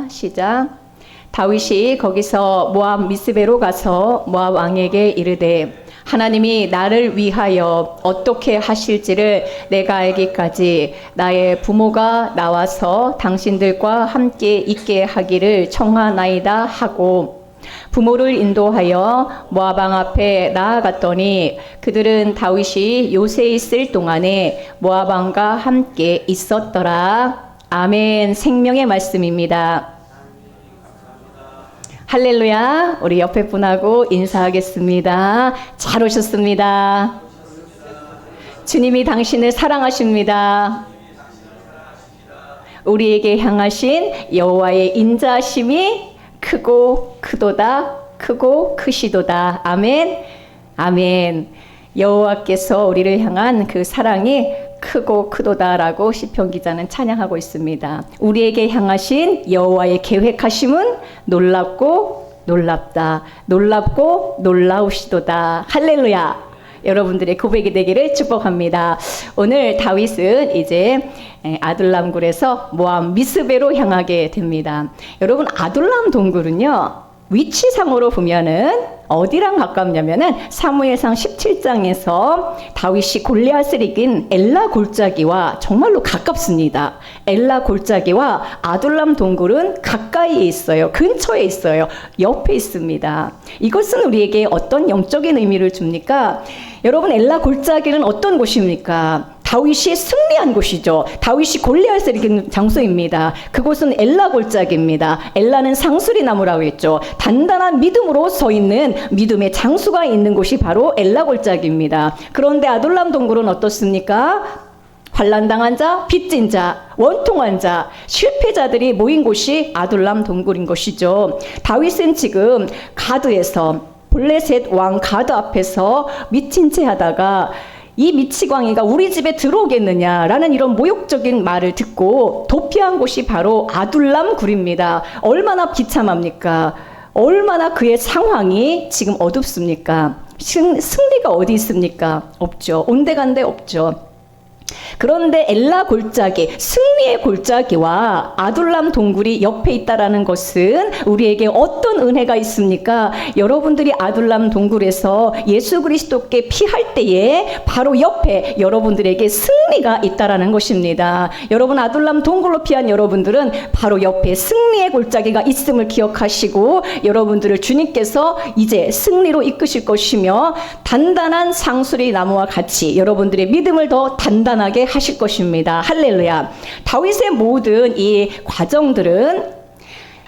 시작. 다윗이 거기서 모압 미스베로 가서 모압 왕에게 이르되 하나님이 나를 위하여 어떻게 하실지를 내가 알기까지 나의 부모가 나와서 당신들과 함께 있게 하기를 청하나이다 하고 부모를 인도하여 모압 왕 앞에 나아갔더니 그들은 다윗이 요새에 있을 동안에 모압 왕과 함께 있었더라. 아멘. 생명의 말씀입니다. 할렐루야. 우리 옆에 분하고 인사하겠습니다. 잘 오셨습니다. 주님이 당신을 사랑하십니다. 우리에게 향하신 여호와의 인자하심이 크고 크도다. 크고 크시도다. 아멘. 아멘. 여호와께서 우리를 향한 그 사랑이 크고 크도다라고 시편 기자는 찬양하고 있습니다. 우리에게 향하신 여호와의 계획하심은 놀랍고 놀랍다. 놀랍고 놀라우시도다. 할렐루야. 여러분들의 고백이 되기를 축복합니다. 오늘 다윗은 이제 아둘람 굴에서 모압 미스베로 향하게 됩니다. 여러분, 아둘람 동굴은요, 위치상으로 보면은 어디랑 가깝냐면은 사무엘상 17장에서 다윗이 골리앗을 이긴 엘라 골짜기와 정말로 가깝습니다. 엘라 골짜기와 아둘람 동굴은 가까이에 있어요. 근처에 있어요. 옆에 있습니다. 이것은 우리에게 어떤 영적인 의미를 줍니까? 여러분, 엘라 골짜기는 어떤 곳입니까? 다윗이 승리한 곳이죠. 다윗이 골리앗을 이긴 장소입니다. 그곳은 엘라 골짜기입니다. 엘라는 상수리 나무라고 했죠. 단단한 믿음으로 서 있는 믿음의 장수가 있는 곳이 바로 엘라 골짜기입니다. 그런데 아둘람 동굴은 어떻습니까? 환난당한 자, 빚진 자, 원통한 자, 실패자들이 모인 곳이 아둘람 동굴인 것이죠. 다윗은 지금 가드에서 블레셋 왕 가드 앞에서 미친 채 하다가 이 미치광이가 우리 집에 들어오겠느냐라는 이런 모욕적인 말을 듣고 도피한 곳이 바로 아둘람 굴입니다. 얼마나 비참합니까? 얼마나 그의 상황이 지금 어둡습니까? 승리가 어디 있습니까? 없죠. 온데간데 없죠. 그런데 엘라 골짜기, 승리의 골짜기와 아둘람 동굴이 옆에 있다라는 것은 우리에게 어떤 은혜가 있습니까? 여러분들이 아둘람 동굴에서 예수 그리스도께 피할 때에 바로 옆에 여러분들에게 승리가 있다라는 것입니다. 여러분, 아둘람 동굴로 피한 여러분들은 바로 옆에 승리의 골짜기가 있음을 기억하시고 여러분들을 주님께서 이제 승리로 이끄실 것이며 단단한 상수리 나무와 같이 여러분들의 믿음을 더 단단하게 하실 것입니다. 할렐루야. 다윗의 모든 이 과정들은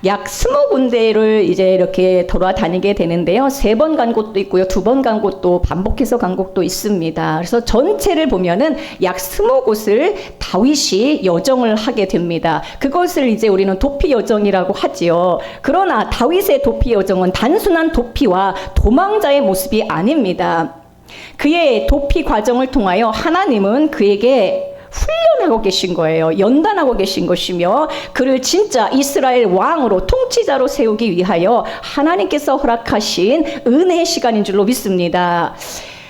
약 20군데를 이제 이렇게 돌아다니게 되는데요. 3번 간 곳도 있고요. 2번 간 곳도 반복해서 간 곳도 있습니다. 그래서 전체를 보면은 약 20곳을 다윗이 여정을 하게 됩니다. 그것을 이제 우리는 도피 여정이라고 하지요. 그러나 다윗의 도피 여정은 단순한 도피와 도망자의 모습이 아닙니다. 그의 도피 과정을 통하여 하나님은 그에게 훈련하고 계신 거예요. 연단하고 계신 것이며 그를 진짜 이스라엘 왕으로 통치자로 세우기 위하여 하나님께서 허락하신 은혜의 시간인 줄로 믿습니다.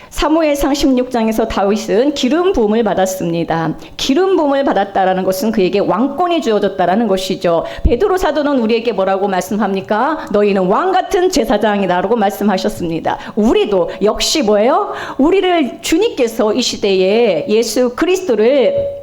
사무엘상 16장에서 다윗은 기름 부음을 받았습니다. 기름 부음을 받았다라는 것은 그에게 왕권이 주어졌다라는 것이죠. 베드로 사도는 우리에게 뭐라고 말씀합니까? 너희는 왕 같은 제사장이다라고 말씀하셨습니다. 우리도 역시 뭐예요? 우리를 주님께서 이 시대에 예수 그리스도를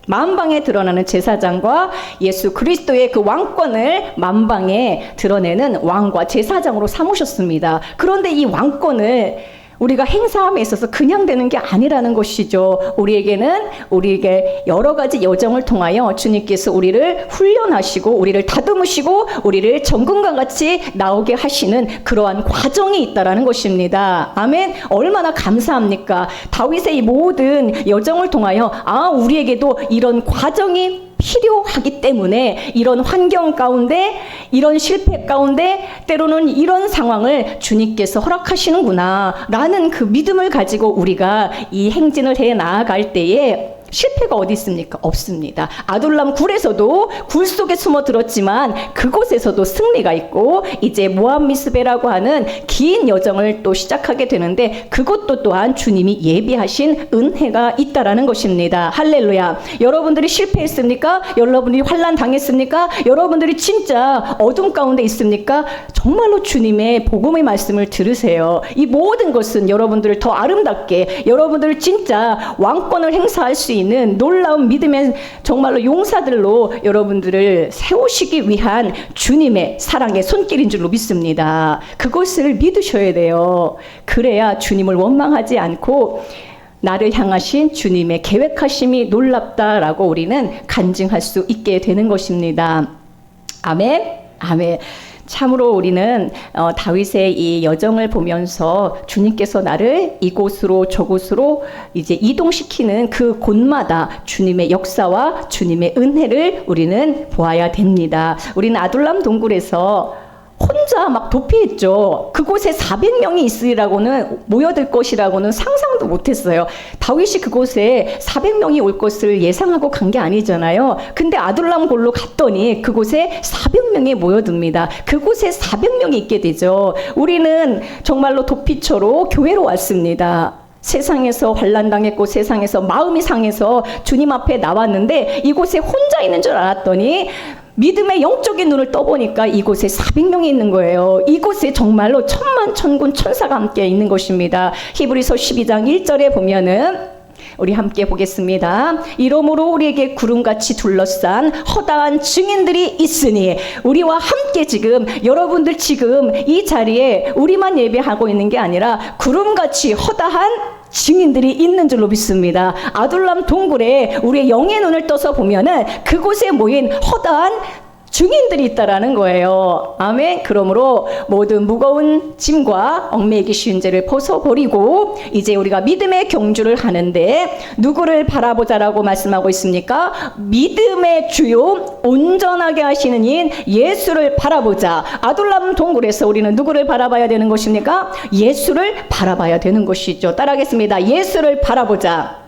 만방에 드러나는 제사장과 예수 그리스도의 그 왕권을 만방에 드러내는 왕과 제사장으로 삼으셨습니다. 그런데 이 왕권을 우리가 행사함에 있어서 그냥 되는 게 아니라는 것이죠. 우리에게 여러 가지 여정을 통하여 주님께서 우리를 훈련하시고 우리를 다듬으시고 우리를 정금과 같이 나오게 하시는 그러한 과정이 있다라는 것입니다. 아멘. 얼마나 감사합니까? 다윗의 이 모든 여정을 통하여 우리에게도 이런 과정이 필요하기 때문에 이런 환경 가운데 이런 실패 가운데 때로는 이런 상황을 주님께서 허락하시는구나 라는 그 믿음을 가지고 우리가 이 행진을 해 나아갈 때에 실패가 어디 있습니까? 없습니다. 아둘람 굴에서도 굴 속에 숨어 들었지만 그곳에서도 승리가 있고 이제 모압 미스베라고 하는 긴 여정을 또 시작하게 되는데 그것도 또한 주님이 예비하신 은혜가 있다라는 것입니다. 할렐루야. 여러분들이 실패했습니까? 여러분들이 환난 당했습니까? 여러분들이 진짜 어둠 가운데 있습니까? 정말로 주님의 복음의 말씀을 들으세요. 이 모든 것은 여러분들을 더 아름답게, 여러분들을 진짜 왕권을 행사할 수 있는 놀라운 믿음의 정말로 용사들로 여러분들을 세우시기 위한 주님의 사랑의 손길인 줄로 믿습니다. 그것을 믿으셔야 돼요. 그래야 주님을 원망하지 않고 나를 향하신 주님의 계획하심이 놀랍다라고 우리는 간증할 수 있게 되는 것입니다. 아멘. 아멘. 참으로 우리는 다윗의 이 여정을 보면서 주님께서 나를 이곳으로 저곳으로 이제 이동시키는 그 곳마다 주님의 역사와 주님의 은혜를 우리는 보아야 됩니다. 우리는 아둘람 동굴에서 혼자 막 도피했죠. 그곳에 400명이 있으리라고는, 모여들 것이라고는 상상도 못했어요. 다윗이 그곳에 400명이 올 것을 예상하고 간 게 아니잖아요. 근데 아둘람 골로 갔더니 그곳에 400명이 모여듭니다. 그곳에 400명이 있게 되죠. 우리는 정말로 도피처로 교회로 왔습니다. 세상에서 환난당했고 세상에서 마음이 상해서 주님 앞에 나왔는데 이곳에 혼자 있는 줄 알았더니 믿음의 영적인 눈을 떠보니까 이곳에 400명이 있는 거예요. 이곳에 정말로 천만 천군 천사가 함께 있는 것입니다. 히브리서 12장 1절에 보면은 우리 함께 보겠습니다. 이러므로 우리에게 구름같이 둘러싼 허다한 증인들이 있으니, 우리와 함께 지금 여러분들 지금 이 자리에 우리만 예배하고 있는 게 아니라 구름같이 허다한 증인들이 있는 줄로 믿습니다. 아둘람 동굴에 우리의 영의 눈을 떠서 보면은 그곳에 모인 허다한 증인들이 있다라는 거예요. 아멘. 그러므로 모든 무거운 짐과 얽매이기 쉬운 죄를 벗어버리고 이제 우리가 믿음의 경주를 하는데 누구를 바라보자라고 말씀하고 있습니까? 믿음의 주요 온전하게 하시는 인 예수를 바라보자. 아둘람 동굴에서 우리는 누구를 바라봐야 되는 것입니까? 예수를 바라봐야 되는 것이죠. 따라하겠습니다. 예수를 바라보자.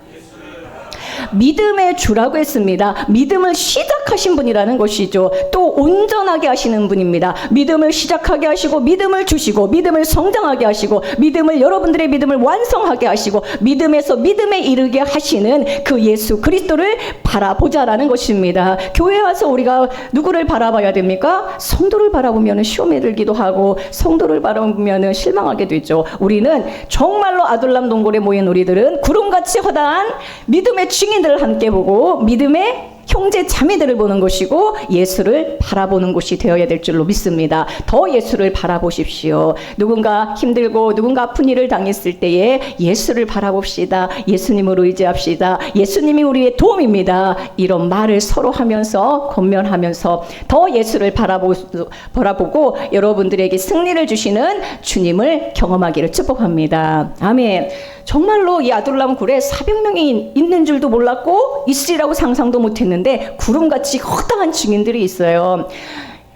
믿음의 주라고 했습니다. 믿음을 시작하신 분이라는 것이죠. 또 온전하게 하시는 분입니다. 믿음을 시작하게 하시고 믿음을 주시고 믿음을 성장하게 하시고 믿음을, 여러분들의 믿음을 완성하게 하시고 믿음에서 믿음에 이르게 하시는 그 예수 그리스도를 바라보자라는 것입니다. 교회 와서 우리가 누구를 바라봐야 됩니까? 성도를 바라보면 시험에 들기도 하고 성도를 바라보면 실망하게 되죠. 우리는 정말로 아둘람 동굴에 모인 우리들은 구름같이 허다한 믿음의 증인들을 함께 보고 믿음의 형제 자매들을 보는 것이고 예수를 바라보는 곳이 되어야 될 줄로 믿습니다. 더 예수를 바라보십시오. 누군가 힘들고 누군가 아픈 일을 당했을 때에 예수를 바라봅시다. 예수님으로 의지합시다. 예수님이 우리의 도움입니다. 이런 말을 서로 하면서 권면하면서 더 예수를 바라보고 여러분들에게 승리를 주시는 주님을 경험하기를 축복합니다. 아멘. 정말로 이 아둘람 굴에 400명이 있는 줄도 몰랐고 있으리라고 상상도 못했는데 구름같이 허다한 증인들이 있어요.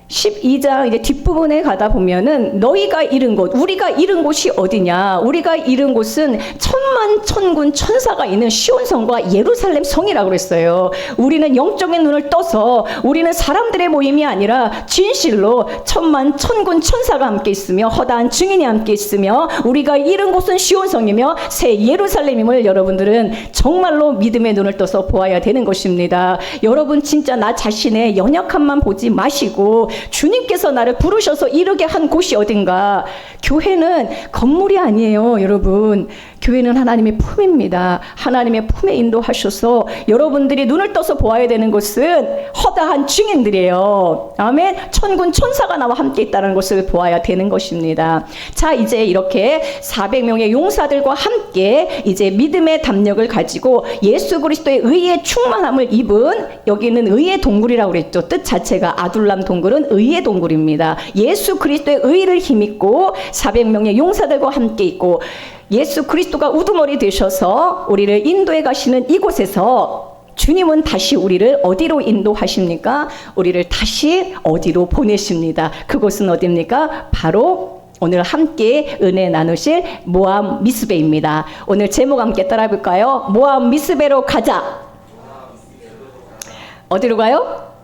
12장 이제 뒷부분에 가다 보면은 너희가 이른 곳, 우리가 이른 곳이 어디냐? 우리가 이른 곳은 천만 천군 천사가 있는 시온성과 예루살렘 성이라고 그랬어요. 우리는 영적인 눈을 떠서 우리는 사람들의 모임이 아니라 진실로 천만 천군 천사가 함께 있으며 허다한 증인이 함께 있으며 우리가 이른 곳은 시온성이며 새 예루살렘임을 여러분들은 정말로 믿음의 눈을 떠서 보아야 되는 것입니다. 여러분 진짜 나 자신의 연약함만 보지 마시고 주님께서 나를 부르셔서 이르게 한 곳이 어딘가. 교회는 건물이 아니에요, 여러분. 교회는 하나님의 품입니다. 하나님의 품에 인도하셔서 여러분들이 눈을 떠서 보아야 되는 것은 허다한 증인들이에요. 아멘. 천군 천사가 나와 함께 있다는 것을 보아야 되는 것입니다. 자, 이제 이렇게 400명의 용사들과 함께 이제 믿음의 담력을 가지고 예수 그리스도의 의의 충만함을 입은, 여기는 의의 동굴이라고 그랬죠. 뜻 자체가 아둘람 동굴은 의의 동굴입니다. 예수 그리스도의 의를 힘입고 400명의 용사들과 함께 있고 예수 그리스도가 우두머리 되셔서 우리를 인도해 가시는 이곳에서 주님은 다시 우리를 어디로 인도하십니까? 우리를 다시 어디로 보내십니다. 그곳은 어디입니까? 바로 오늘 함께 은혜 나누실 모압 미스베입니다. 오늘 제목 함께 따라해볼까요? 모압 미스베로 가자. 어디로 가요?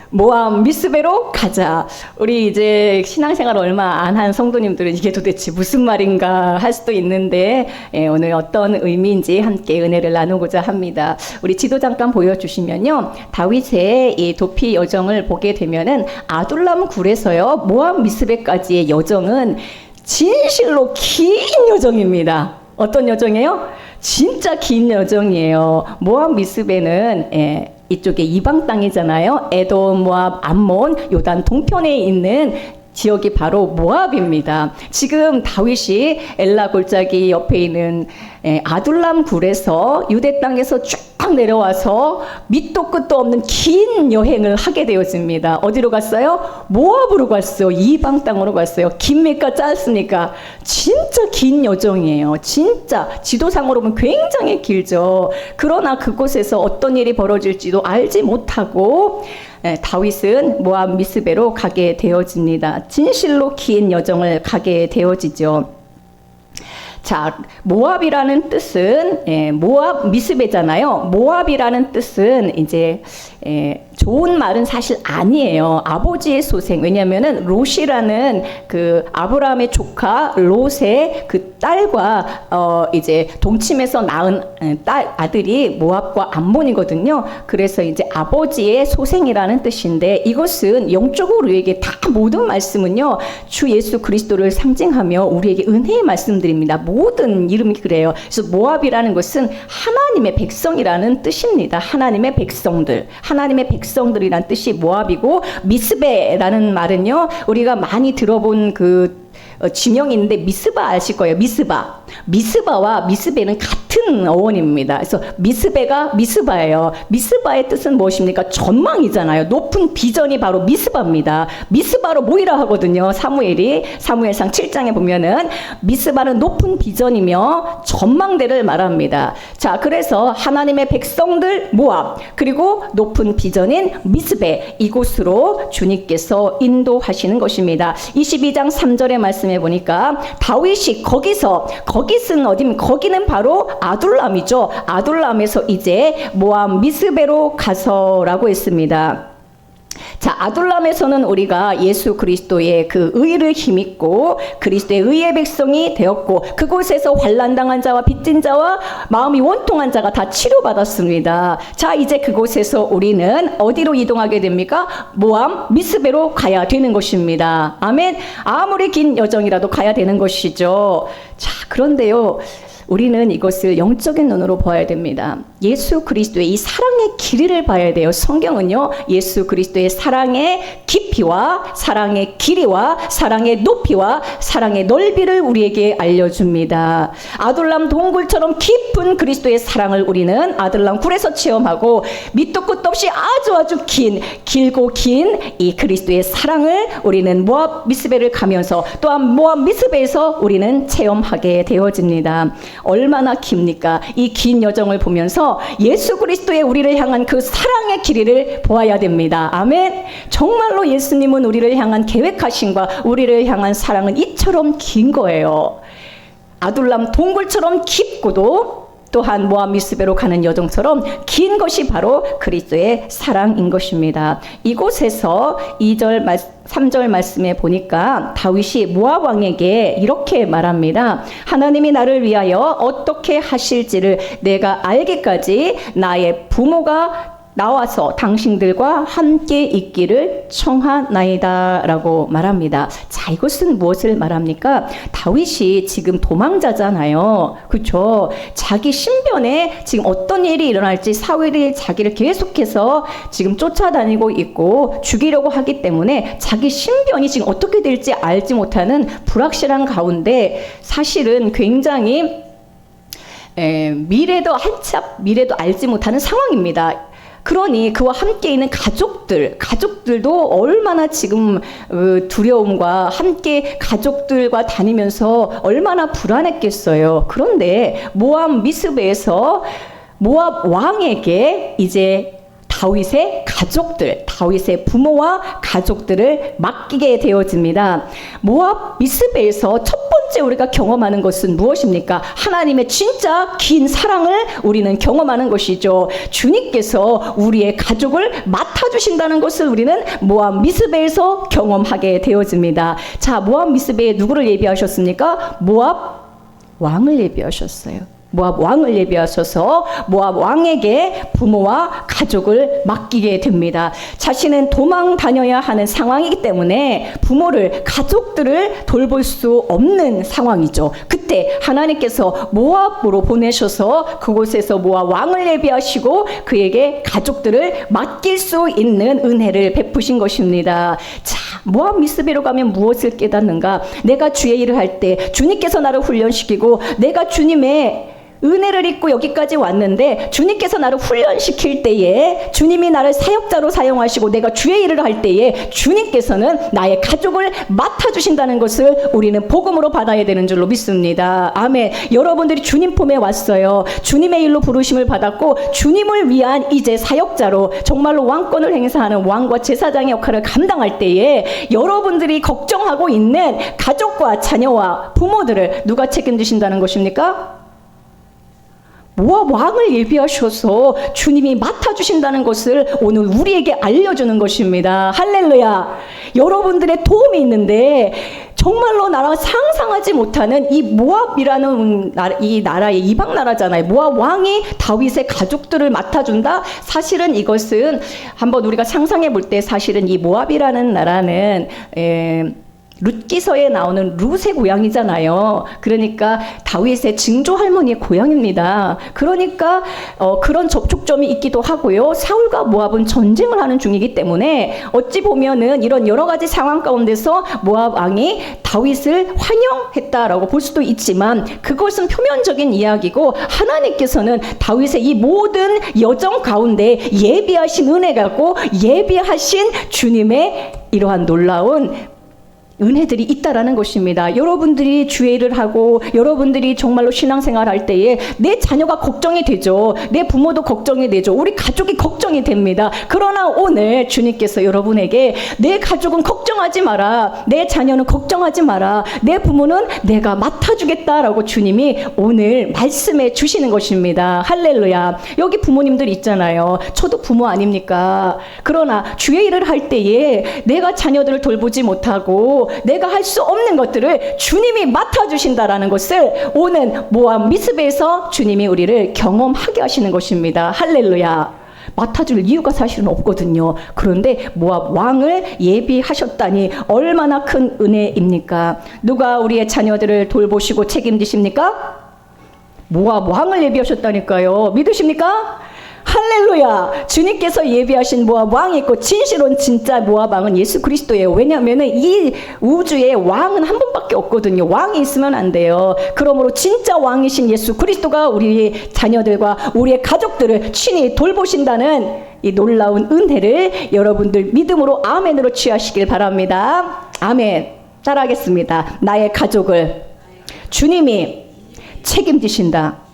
모압 미스베로 가자. 우리 이제 신앙생활 얼마 안 한 성도님들은 이게 도대체 무슨 말인가 할 수도 있는데 오늘 어떤 의미인지 함께 은혜를 나누고자 합니다. 우리 지도 잠깐 보여주시면요, 다윗의 이 도피 여정을 보게 되면은 아둘람 굴에서요 모압 미스베까지의 여정은 진실로 긴 여정입니다. 어떤 여정이에요? 진짜 긴 여정이에요. 모압 미스베는 이쪽에 이방 땅이잖아요. 에돔, 모압, 암몬, 요단 동편에 있는 지역이 바로 모압입니다. 지금 다윗이 엘라 골짜기 옆에 있는 아둘람 굴에서 유대 땅에서 쭉 내려와서 밑도 끝도 없는 긴 여행을 하게 되어집니다. 어디로 갔어요? 모압으로 갔어요. 이방 땅으로 갔어요. 깁니까 짧습니까? 진짜 긴 여정이에요. 진짜 지도상으로 보면 굉장히 길죠. 그러나 그곳에서 어떤 일이 벌어질지도 알지 못하고 다윗은 모압 미스베로 가게 되어집니다. 진실로 긴 여정을 가게 되어지죠. 자, 모압이라는 뜻은 모압 미스베잖아요. 모압이라는 뜻은 이제 좋은 말은 사실 아니에요. 아버지의 소생. 왜냐하면은 롯이라는 그 아브라함의 조카 롯의 그 딸과 이제 동침해서 낳은 아들이 모압과 암몬이거든요. 그래서 이제 아버지의 소생이라는 뜻인데, 이것은 영적으로 우리에게 다 모든 말씀은요 주 예수 그리스도를 상징하며 우리에게 은혜의 말씀드립니다. 모든 이름이 그래요. 그래서 모압이라는 것은 하나님의 백성이라는 뜻입니다. 하나님의 백성들, 하나님의 백성들이란 뜻이 모압이고, 미스베라는 말은요 우리가 많이 들어본 그 지명이 있는데 미스바 아실 거예요. 미스바와 미스베는 같은 어원입니다. 그래서 미스베가 미스바예요. 미스바의 뜻은 무엇입니까? 전망이잖아요. 높은 비전이 바로 미스바입니다. 미스바로 모이라 하거든요. 사무엘상 7장에 보면은 미스바는 높은 비전이며 전망대를 말합니다. 자, 그래서 하나님의 백성들 모압, 그리고 높은 비전인 미스베, 이곳으로 주님께서 인도하시는 것입니다. 22장 3절의 말씀에 보니까 다윗이 거기는 어디면 거기는 바로 아둘람이죠. 아둘람에서 이제 모압 미스베로 가서라고 했습니다. 자, 아둘람에서는 우리가 예수 그리스도의 그 의를 힘입고 그리스도의 의의 백성이 되었고, 그곳에서 환난당한 자와 빚진 자와 마음이 원통한 자가 다 치료받았습니다. 자, 이제 그곳에서 우리는 어디로 이동하게 됩니까? 모압 미스베로 가야 되는 것입니다. 아멘. 아무리 긴 여정이라도 가야 되는 것이죠. 자, 그런데요, 우리는 이것을 영적인 눈으로 봐야 됩니다. 예수 그리스도의 이 사랑의 길이를 봐야 돼요. 성경은요, 예수 그리스도의 사랑의 깊이와 사랑의 길이와 사랑의 높이와 사랑의 넓이를 우리에게 알려줍니다. 아둘람 동굴처럼 깊은 그리스도의 사랑을 우리는 아둘람 굴에서 체험하고, 밑도 끝도 없이 아주 길고 긴 이 그리스도의 사랑을 우리는 모압 미스베를 가면서 또한 모압 미스베에서 우리는 체험하게 되어집니다. 얼마나 깁니까? 이 긴 여정을 보면서 예수 그리스도의 우리를 향한 그 사랑의 길이를 보아야 됩니다. 아멘. 정말로 예수님은 우리를 향한 계획하심과 우리를 향한 사랑은 이처럼 긴 거예요. 아둘람 동굴처럼 깊고도 또한 모압 미스베로 가는 여정처럼 긴 것이 바로 그리스도의 사랑인 것입니다. 이곳에서 3절 말씀에 보니까 다윗이 모압 왕에게 이렇게 말합니다. 하나님이 나를 위하여 어떻게 하실지를 내가 알기까지 나의 부모가 나와서 당신들과 함께 있기를 청하나이다 라고 말합니다. 자, 이것은 무엇을 말합니까? 다윗이 지금 도망자잖아요. 그렇죠? 자기 신변에 지금 어떤 일이 일어날지 사울이 자기를 계속해서 지금 쫓아다니고 있고 죽이려고 하기 때문에 자기 신변이 지금 어떻게 될지 알지 못하는 불확실한 가운데, 사실은 굉장히 미래도 알지 못하는 상황입니다. 그러니 그와 함께 있는 가족들도 얼마나 지금 두려움과 함께 가족들과 다니면서 얼마나 불안했겠어요. 그런데 모압 미스베에서 모압 왕에게 이제 다윗의 가족들, 다윗의 부모와 가족들을 맡기게 되어집니다. 모압 미스베에서 첫 번째 우리가 경험하는 것은 무엇입니까? 하나님의 진짜 긴 사랑을 우리는 경험하는 것이죠. 주님께서 우리의 가족을 맡아주신다는 것을 우리는 모압 미스베에서 경험하게 되어집니다. 자, 모압 미스베에 누구를 예비하셨습니까? 모압 왕을 예비하셨어요. 모압 왕을 예비하셔서 모압 왕에게 부모와 가족을 맡기게 됩니다. 자신은 도망 다녀야 하는 상황이기 때문에 부모를, 가족들을 돌볼 수 없는 상황이죠. 그때 하나님께서 모압으로 보내셔서 그곳에서 모압 왕을 예비하시고 그에게 가족들을 맡길 수 있는 은혜를 베푸신 것입니다. 자, 모압 미스베로 가면 무엇을 깨닫는가? 내가 주의 일을 할 때 주님께서 나를 훈련시키고 내가 주님의 은혜를 입고 여기까지 왔는데 주님께서 나를 훈련시킬 때에 주님이 나를 사역자로 사용하시고 내가 주의 일을 할 때에 주님께서는 나의 가족을 맡아주신다는 것을 우리는 복음으로 받아야 되는 줄로 믿습니다. 아멘. 여러분들이 주님 품에 왔어요. 주님의 일로 부르심을 받았고 주님을 위한 이제 사역자로 정말로 왕권을 행사하는 왕과 제사장의 역할을 감당할 때에 여러분들이 걱정하고 있는 가족과 자녀와 부모들을 누가 책임지신다는 것입니까? 모압 왕을 예비하셔서 주님이 맡아주신다는 것을 오늘 우리에게 알려주는 것입니다. 할렐루야. 여러분들의 도움이 있는데 정말로 나라가 상상하지 못하는 이 모압이라는 이 나라의 이방 나라잖아요. 모압 왕이 다윗의 가족들을 맡아준다. 사실은 이것은 한번 우리가 상상해 볼 때 사실은 이 모압이라는 나라는 룻기서에 나오는 룻의 고향이잖아요. 그러니까 다윗의 증조 할머니의 고향입니다. 그러니까 그런 접촉점이 있기도 하고요. 사울과 모압은 전쟁을 하는 중이기 때문에 어찌 보면은 이런 여러 가지 상황 가운데서 모압 왕이 다윗을 환영했다라고 볼 수도 있지만 그것은 표면적인 이야기고 하나님께서는 다윗의 이 모든 여정 가운데 예비하신 은혜 갖고 예비하신 주님의 이러한 놀라운 은혜들이 있다라는 것입니다. 여러분들이 주의 일을 하고 여러분들이 정말로 신앙생활 할 때에 내 자녀가 걱정이 되죠. 내 부모도 걱정이 되죠. 우리 가족이 걱정이 됩니다. 그러나 오늘 주님께서 여러분에게 내 가족은 걱정하지 마라. 내 자녀는 걱정하지 마라. 내 부모는 내가 맡아주겠다라고 주님이 오늘 말씀해 주시는 것입니다. 할렐루야. 여기 부모님들 있잖아요. 저도 부모 아닙니까? 그러나 주의 일을 할 때에 내가 자녀들을 돌보지 못하고 내가 할 수 없는 것들을 주님이 맡아주신다라는 것을 오는 모압 미스베에서 주님이 우리를 경험하게 하시는 것입니다. 할렐루야. 맡아줄 이유가 사실은 없거든요. 그런데 모압 왕을 예비하셨다니 얼마나 큰 은혜입니까? 누가 우리의 자녀들을 돌보시고 책임지십니까? 모압 왕을 예비하셨다니까요. 믿으십니까? 할렐루야. 주님께서 예비하신 모압 왕이 있고 진실은 진짜 모압 왕은 예수 그리스도예요. 왜냐하면 이 우주에 왕은 한 분밖에 없거든요. 왕이 있으면 안 돼요. 그러므로 진짜 왕이신 예수 그리스도가 우리 자녀들과 우리의 가족들을 친히 돌보신다는 이 놀라운 은혜를 여러분들 믿음으로 아멘으로 취하시길 바랍니다. 아멘. 따라하겠습니다. 나의 가족을 주님이 책임지신다.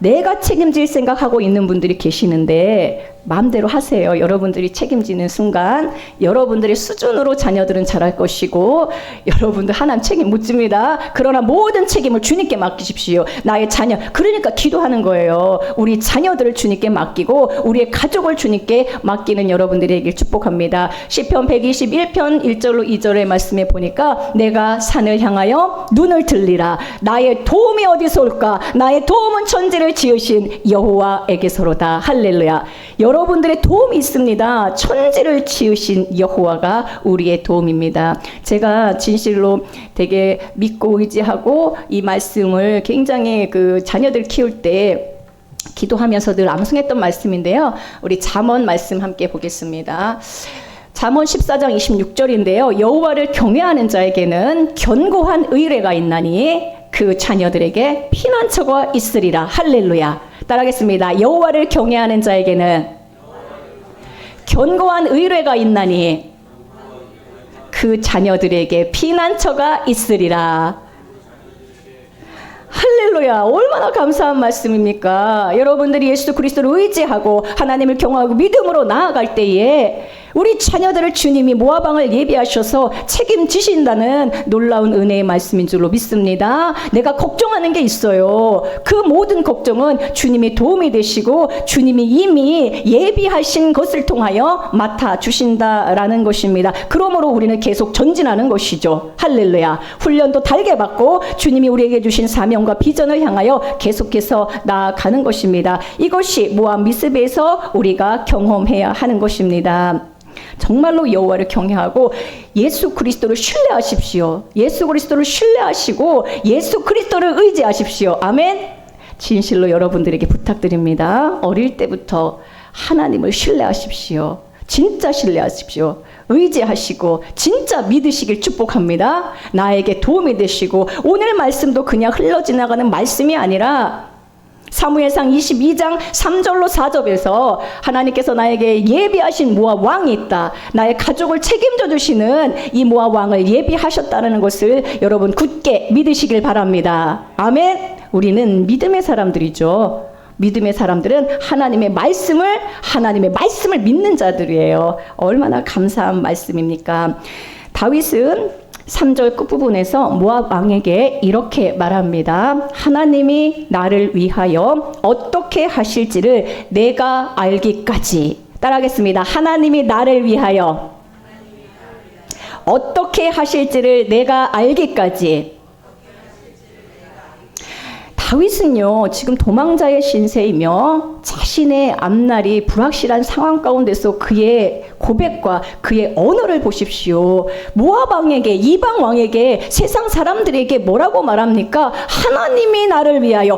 내가 책임질 생각하고 있는 분들이 계시는데 마음대로 하세요. 여러분들이 책임지는 순간 여러분들의 수준으로 자녀들은 자랄 것이고 여러분들 하나님 책임 못 집니다. 그러나 모든 책임을 주님께 맡기십시오. 나의 자녀. 그러니까 기도하는 거예요. 우리 자녀들을 주님께 맡기고 우리의 가족을 주님께 맡기는 여러분들에게 축복합니다. 시편 121편 1절로 2절의 말씀에 보니까 내가 산을 향하여 눈을 들리라. 나의 도움이 어디서 올까? 나의 도움은 천지를 지으신 여호와에게서로다. 할렐루야. 여러분들의 도움이 있습니다. 천지를 지으신 여호와가 우리의 도움입니다. 제가 진실로 되게 믿고 의지하고 이 말씀을 굉장히 그 자녀들 키울 때 기도하면서 늘 암송했던 말씀인데요. 우리 잠언 말씀 함께 보겠습니다. 잠언 14장 26절인데요. 여호와를 경외하는 자에게는 견고한 의뢰가 있나니 그 자녀들에게 피난처가 있으리라. 할렐루야. 따라하겠습니다. 여호와를 경외하는 자에게는 견고한 의뢰가 있나니 그 자녀들에게 피난처가 있으리라. 할렐루야. 얼마나 감사한 말씀입니까? 여러분들이 예수 그리스도를 의지하고 하나님을 경외하고 믿음으로 나아갈 때에 우리 자녀들을 주님이 모압 왕을 예비하셔서 책임지신다는 놀라운 은혜의 말씀인 줄로 믿습니다. 내가 걱정하는 게 있어요. 그 모든 걱정은 주님이 도움이 되시고 주님이 이미 예비하신 것을 통하여 맡아주신다라는 것입니다. 그러므로 우리는 계속 전진하는 것이죠. 할렐루야. 훈련도 달게 받고 주님이 우리에게 주신 사명과 비전을 향하여 계속해서 나아가는 것입니다. 이것이 모압 미스베에서 우리가 경험해야 하는 것입니다. 정말로 여호와를 경외하고 예수 그리스도를 신뢰하십시오. 예수 그리스도를 신뢰하시고 예수 그리스도를 의지하십시오. 아멘. 진실로 여러분들에게 부탁드립니다. 어릴 때부터 하나님을 신뢰하십시오. 진짜 신뢰하십시오. 의지하시고 진짜 믿으시길 축복합니다. 나에게 도움이 되시고 오늘 말씀도 그냥 흘러지나가는 말씀이 아니라 사무엘상 22장 3절로 4절에서 하나님께서 나에게 예비하신 모압 왕이 있다. 나의 가족을 책임져 주시는 이 모압 왕을 예비하셨다는 것을 여러분 굳게 믿으시길 바랍니다. 아멘. 우리는 믿음의 사람들이죠. 믿음의 사람들은 하나님의 말씀을 믿는 자들이에요. 얼마나 감사한 말씀입니까? 다윗은 3절 끝부분에서 모압 왕에게 이렇게 말합니다. 하나님이 나를 위하여 어떻게 하실지를 내가 알기까지. 따라하겠습니다. 하나님이 나를 위하여 어떻게 하실지를 내가 알기까지. 다윗은요, 지금 도망자의 신세이며 자신의 앞날이 불확실한 상황 가운데서 그의 고백과 그의 언어를 보십시오. 모압 왕에게, 이방 왕에게, 세상 사람들에게 뭐라고 말합니까? 하나님이 나를 위하여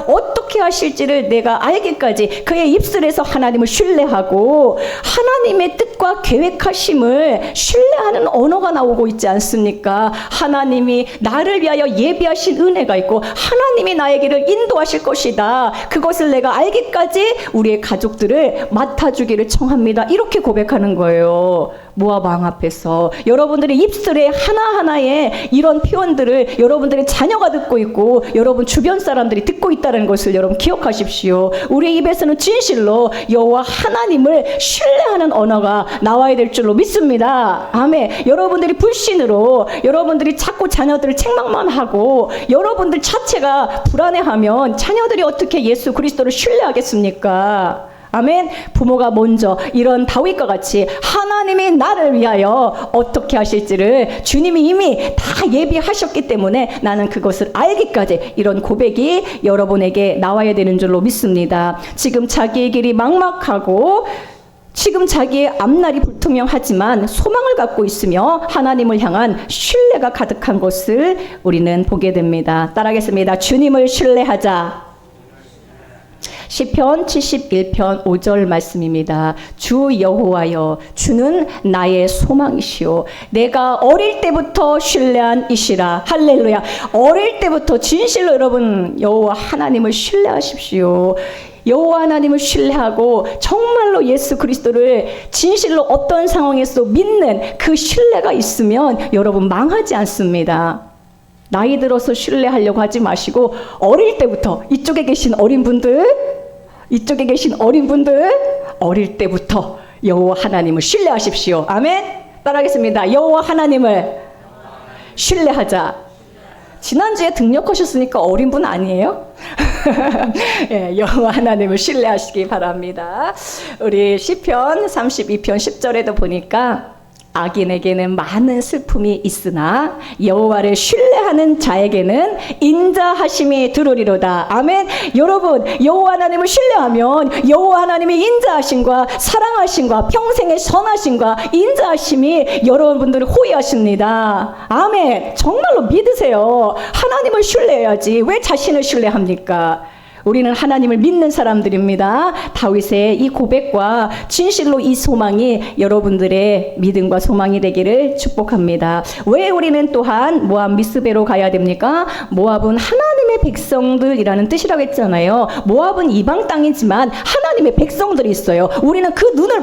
어떻게 하실지를 내가 알기까지. 그의 입술에서 하나님을 신뢰하고 하나님의 뜻과 계획하심을 신뢰하는 언어가 나오고 있지 않습니까? 하나님이 나를 위하여 예비하신 은혜가 있고 하나님이 나의 길을 인도하실 것이다. 그것을 내가 알기까지 우리의 가족들을 맡아주기를 청합니다. 이렇게 고백하는 거예요. 모압 왕 앞에서. 여러분들의 입술에 하나하나의 이런 표현들을 여러분들의 자녀가 듣고 있고 여러분 주변 사람들이 듣고 있다는 것을 여러분 기억하십시오. 우리의 입에서는 진실로 여호와 하나님을 신뢰하는 언어가 나와야 될 줄로 믿습니다. 아멘. 여러분들이 불신으로 여러분들이 자꾸 자녀들을 책망만 하고 여러분들 자체가 불안해하면 자녀들이 어떻게 예수 그리스도를 신뢰하겠습니까? 아멘. 부모가 먼저 이런 다윗과 같이 하나님이 나를 위하여 어떻게 하실지를 주님이 이미 다 예비하셨기 때문에 나는 그것을 알기까지, 이런 고백이 여러분에게 나와야 되는 줄로 믿습니다. 지금 자기의 길이 막막하고 지금 자기의 앞날이 불투명하지만 소망을 갖고 있으며 하나님을 향한 신뢰가 가득한 것을 우리는 보게 됩니다. 따라하겠습니다. 주님을 신뢰하자. 시편 71편 5절 말씀입니다. 주 여호와여, 주는 나의 소망이시오. 내가 어릴 때부터 신뢰한 이시라. 할렐루야. 어릴 때부터 진실로 여러분 여호와 하나님을 신뢰하십시오. 여호와 하나님을 신뢰하고 정말로 예수 그리스도를 진실로 어떤 상황에서 믿는 그 신뢰가 있으면 여러분 망하지 않습니다. 나이 들어서 신뢰하려고 하지 마시고 어릴 때부터, 이쪽에 계신 어린 분들 어릴 때부터 여호와 하나님을 신뢰하십시오. 아멘. 따라하겠습니다. 여호와 하나님을 신뢰하자. 지난주에 등록하셨으니까 어린 분 아니에요? 예, 여호와 하나님을 신뢰하시기 바랍니다. 우리 시편 32편 10절에도 보니까 악인에게는 많은 슬픔이 있으나 여호와를 신뢰하는 자에게는 인자하심이 들으리로다. 아멘. 여러분, 여호와 하나님을 신뢰하면 여호와 하나님의 인자하심과 사랑하심과 평생의 선하심과 인자하심이 여러분들을 호위하십니다. 아멘. 정말로 믿으세요. 하나님을 신뢰해야지 왜 자신을 신뢰합니까? 우리는 하나님을 믿는 사람들입니다. 다윗의 이 고백과 진실로 이 소망이 여러분들의 믿음과 소망이 되기를 축복합니다. 왜 우리는 또한 모압 미스베로 가야 됩니까? 모압은 하나님의 하나님의 백성들이라는 뜻이라고 했잖아요. 모압은 이방 땅이지만 하나님의 백성들이 있어요. 우리는 그 눈을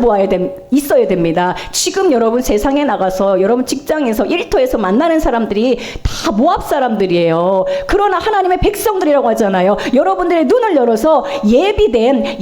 있어야 됩니다. 지금 여러분 세상에 나가서 여러분 직장에서 일터에서 만나는 사람들이 다 모압 사람들이에요. 그러나 하나님의 백성들이라고 하잖아요. 여러분들의 눈을 열어서 예비된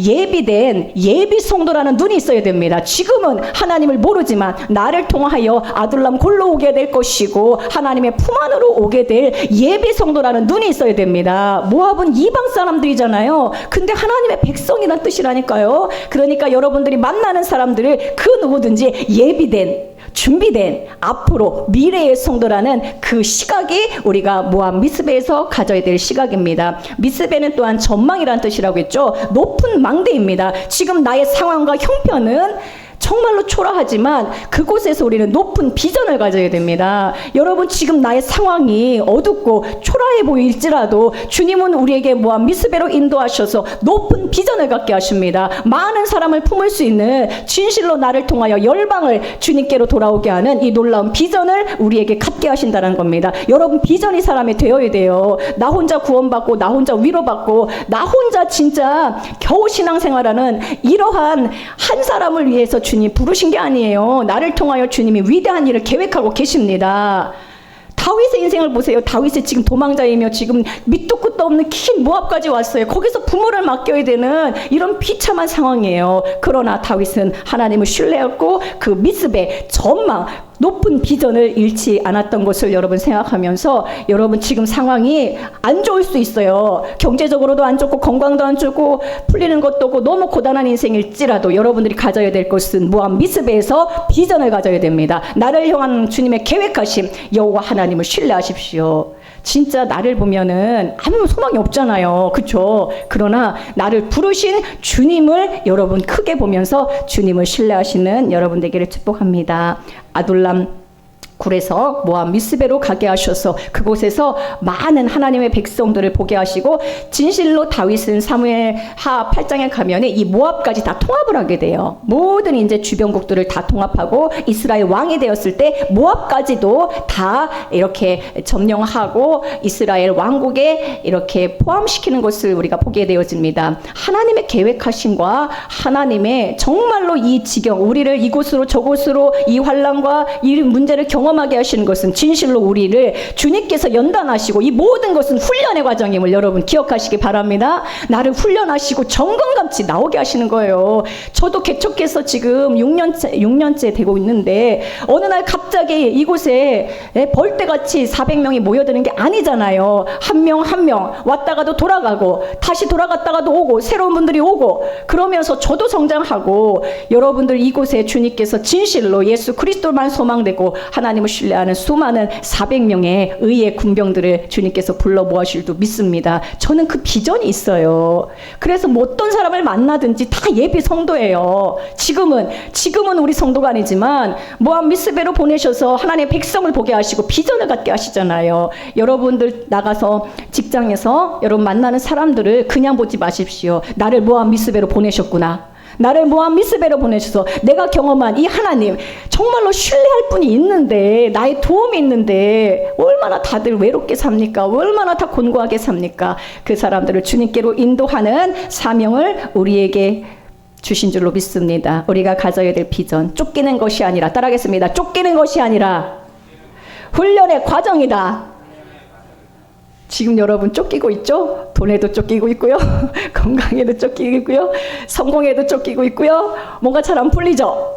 예비 성도라는 눈이 있어야 됩니다. 지금은 하나님을 모르지만 나를 통하여 아둘람 골로 오게 될 것이고 하나님의 품 안으로 오게 될 예비 성도라는 눈이 있어야 됩니다. 모압은 이방 사람들이잖아요. 근데 하나님의 백성이란 뜻이라니까요. 그러니까 여러분들이 만나는 사람들을 그 누구든지 예비된 준비된 앞으로 미래의 성도라는 그 시각이 우리가 모압 미스베에서 가져야 될 시각입니다. 미스베는 또한 전망이라는 뜻이라고 했죠. 높은 망대입니다. 지금 나의 상황과 형편은 정말로 초라하지만 그곳에서 우리는 높은 비전을 가져야 됩니다. 여러분 지금 나의 상황이 어둡고 초라해 보일지라도 주님은 우리에게 모압 미스베로 인도하셔서 높은 비전을 갖게 하십니다. 많은 사람을 품을 수 있는 진실로 나를 통하여 열방을 주님께로 돌아오게 하는 이 놀라운 비전을 우리에게 갖게 하신다는 겁니다. 여러분 비전이 사람이 되어야 돼요. 나 혼자 구원받고 나 혼자 위로받고 나 혼자 진짜 겨우 신앙생활하는 이러한 한 사람을 위해서 주님 부르신 게 아니에요. 나를 통하여 주님이 위대한 일을 계획하고 계십니다. 다윗의 인생을 보세요. 다윗이 지금 도망자이며 지금 밑도 끝도 없는 긴 모압까지 왔어요. 거기서 부모를 맡겨야 되는 이런 비참한 상황이에요. 그러나 다윗은 하나님을 신뢰했고 그 미스베 전망 높은 비전을 잃지 않았던 것을 여러분 생각하면서 여러분 지금 상황이 안 좋을 수 있어요. 경제적으로도 안 좋고 건강도 안 좋고 풀리는 것도 없고 너무 고단한 인생일지라도 여러분들이 가져야 될 것은 모압 미스베에서 비전을 가져야 됩니다. 나를 향한 주님의 계획하심 여호와 하나님을 신뢰하십시오. 진짜 나를 보면은 아무 소망이 없잖아요. 그렇죠? 그러나 나를 부르신 주님을 여러분 크게 보면서 주님을 신뢰하시는 여러분 되기를 축복합니다. 아둘람 굴에서 모압 미스베로 가게 하셔서 그곳에서 많은 하나님의 백성들을 보게 하시고 진실로 다윗은 사무엘하 8장에 가면 이 모압까지 다 통합을 하게 돼요. 모든 이제 주변국들을 다 통합하고 이스라엘 왕이 되었을 때 모압까지도 다 이렇게 점령하고 이스라엘 왕국에 이렇게 포함시키는 것을 우리가 보게 되어집니다. 하나님의 계획하심과 하나님의 정말로 이 지경 우리를 이곳으로 저곳으로 이 환난과 이 문제를 경험하게 하시는 것은 진실로 우리를 주님께서 연단하시고 이 모든 것은 훈련의 과정임을 여러분 기억하시기 바랍니다. 나를 훈련하시고 점검같이 나오게 하시는 거예요. 저도 개척해서 지금 6년째 되고 있는데 어느 날 갑자기 이곳에 벌떼같이 400명이 모여드는 게 아니잖아요. 한 명 한 명 왔다가도 돌아가고 다시 돌아갔다가도 오고 새로운 분들이 오고 그러면서 저도 성장하고 여러분들 이곳에 주님께서 진실로 예수 그리스도만 소망되고 하나님을 신뢰하는 수많은 400명의 의의 군병들을 주님께서 불러 모으실 줄 믿습니다. 저는 그 비전이 있어요. 그래서 뭐 어떤 사람을 만나든지 다 예비 성도예요. 지금은 우리 성도가 아니지만 모압 미스베로 보내셔서 하나님의 백성을 보게 하시고 비전을 갖게 하시잖아요. 여러분들 나가서 직장에서 여러분 만나는 사람들을 그냥 보지 마십시오. 나를 모압 미스베로 보내셨구나. 나를 모압 미스베로 보내셔서 내가 경험한 이 하나님 정말로 신뢰할 분이 있는데 나의 도움이 있는데 얼마나 다들 외롭게 삽니까? 얼마나 다 곤고하게 삽니까? 그 사람들을 주님께로 인도하는 사명을 우리에게 주신 줄로 믿습니다. 우리가 가져야 될 비전 쫓기는 것이 아니라 따라하겠습니다. 쫓기는 것이 아니라 훈련의 과정이다. 지금 여러분 쫓기고 있죠? 돈에도 쫓기고 있고요. 건강에도 쫓기고 있고요. 성공에도 쫓기고 있고요. 뭔가 잘 안 풀리죠?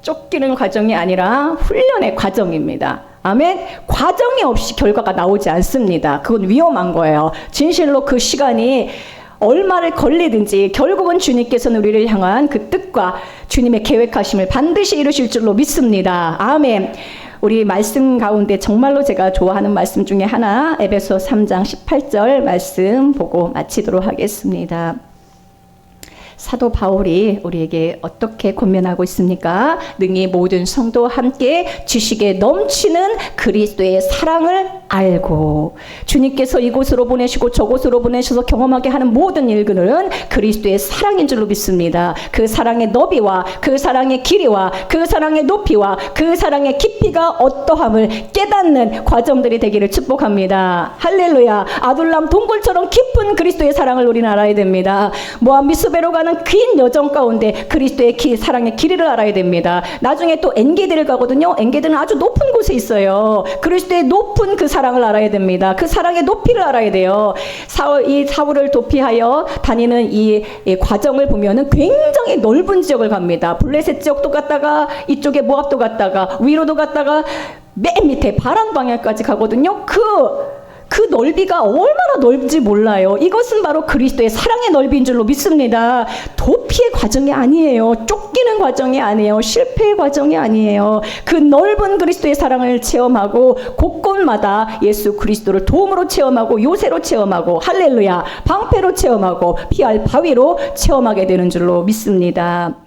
쫓기는 과정이 아니라 훈련의 과정입니다. 아멘. 과정이 없이 결과가 나오지 않습니다. 그건 위험한 거예요. 진실로 그 시간이 얼마를 걸리든지 결국은 주님께서는 우리를 향한 그 뜻과 주님의 계획하심을 반드시 이루실 줄로 믿습니다. 아멘. 우리 말씀 가운데 정말로 제가 좋아하는 말씀 중에 하나 에베소 3장 18절 말씀 보고 마치도록 하겠습니다. 사도 바울이 우리에게 어떻게 권면하고 있습니까? 능히 모든 성도와 함께 지식에 넘치는 그리스도의 사랑을 알고, 주님께서 이곳으로 보내시고 저곳으로 보내셔서 경험하게 하는 모든 일들은 그리스도의 사랑인 줄로 믿습니다. 그 사랑의 너비와 그 사랑의 길이와 그 사랑의 높이와 그 사랑의 깊이가 어떠함을 깨닫는 과정들이 되기를 축복합니다. 할렐루야. 아둘람 동굴처럼 깊은 그리스도의 사랑을 우리는 알아야 됩니다. 모압 미스베로 가는 긴 여정 가운데 그리스도의 사랑의 길이를 알아야 됩니다. 나중에 또 엔게디를 가거든요. 엔게디는 아주 높은 곳에 있어요. 그리스도의 높은 그 사랑을 알아야 됩니다. 그 사랑의 높이를 알아야 돼요. 이 사울을 도피하여 다니는 이 과정을 보면은 굉장히 넓은 지역을 갑니다. 블레셋 지역도 갔다가 이쪽에 모압도 갔다가 위로도 갔다가 맨 밑에 바람 방향까지 가거든요. 그 넓이가 얼마나 넓지 몰라요. 이것은 바로 그리스도의 사랑의 넓이인 줄로 믿습니다. 도피의 과정이 아니에요. 쫓기는 과정이 아니에요. 실패의 과정이 아니에요. 그 넓은 그리스도의 사랑을 체험하고 곳곳마다 예수 그리스도를 도움으로 체험하고 요새로 체험하고 할렐루야 방패로 체험하고 피할 바위로 체험하게 되는 줄로 믿습니다.